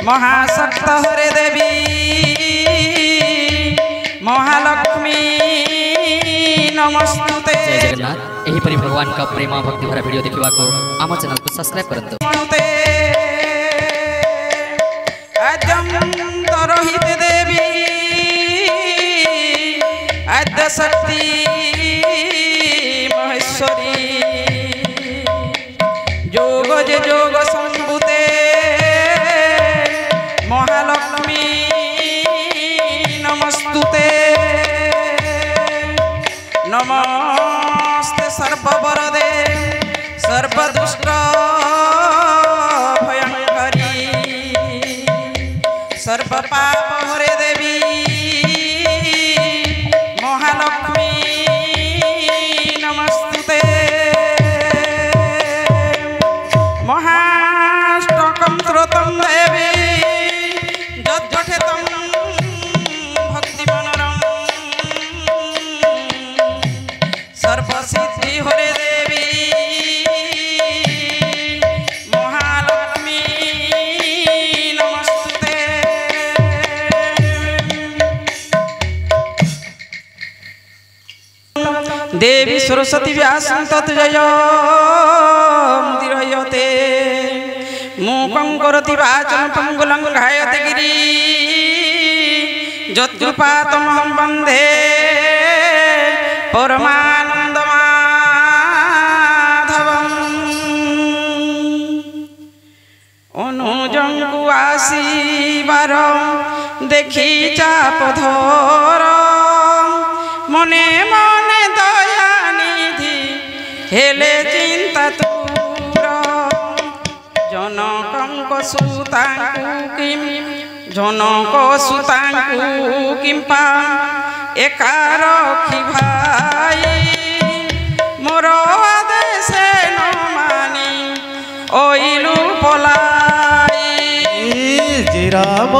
महाशक्त हरे देवी महालक्ष्मी नमस्तुते। जय जगन्नाथ। यही परी भगवान का प्रेम भक्ति भरा वीडियो देखा को आम चैनल को सब्सक्राइब करंतु। अजंतरहित देवी आद्य शक्ति महेश्वरी जोग जे जोग संभूते महालक्ष्मी नमस्तुते। नमस्ते सर्ववरदे सर्वदुष्ट भयंकरी सर्वपाप हरे देवी महालक्ष्मी नमस्तुते। महाष्टकं श्रोतं देवी यज्जठेतं भक्तिमनोरं सर्वसिद्धि हरे देवी महालक्ष्मी नमस्तुते। देवी सरस्वती व्यासं तत्जयमुदीरयते मूकं करोति वाचं पङ्गुलं लङ्घयते गिरिं यत्कृपातमहं वन्दे परमानन्दमाधवम्। अनुजंकु आसीबार देखि चापधर मने मने दया निधि हेले चिंता तूर जनक सुतांकु किंपा एका रखी भाई मोर आदेशे न मानी ओइलु पलाई। जे राम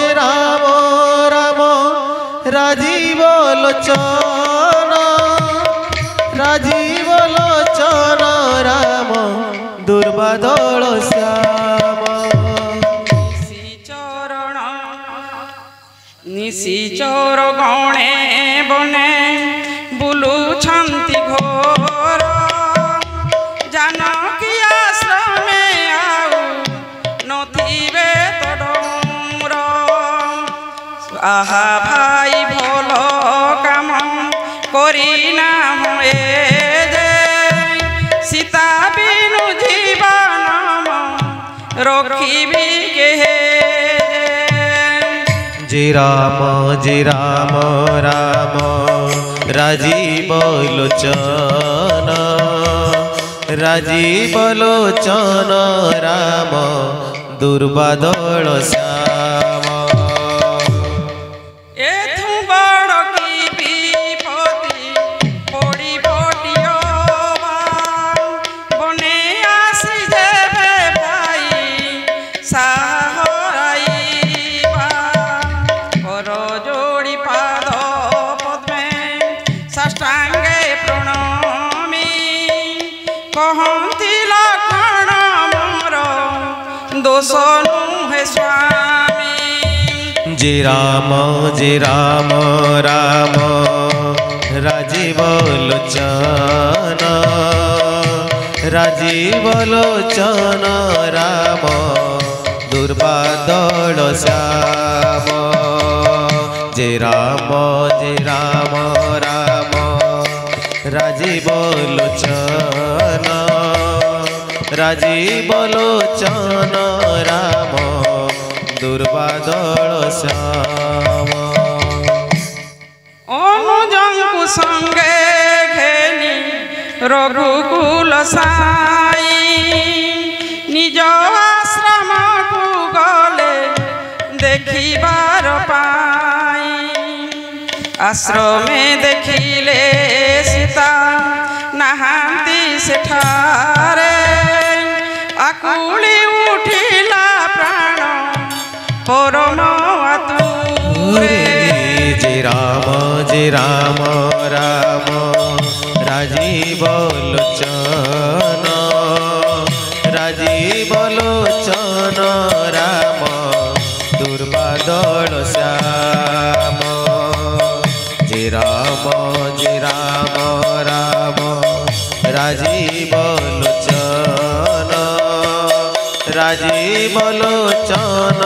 राम राजीव लोचन राम दुर्बादल श्याम। निशिचर गणे बने बुलुछंती घोर जानकी आश्रमे आउ नथिबे तडर। आहा भाई भल काम करिना ए जे सीता बिनु जीवन रखिबी केहे। जे राम राजीव लोचन राम दुर्बादल श्याम। एथु बड़ की विपत्ति पड़ी बटियोबा बने आसी जेबे भाई साहराइबा कर जोड़ी पाद पद्मे साष्टांगे प्रणमी कहती लक्षण मोर दोष नुहे स्वामी। जे राम राजीव लोचन राम दुर्बादल श्याम। जे राम राजीव लोचन राम दुर्बादल श्याम। अनुजंकु संगे घेनी रघुकुल साई निज आश्रम को गले देखिबार पाई। आश्रमे देखिले सीता नाहांती सेठारे आकुली उठिला प्राण परम आतुरे। जे राम राजीव लोचन राजीव लोचन राजीव लोचन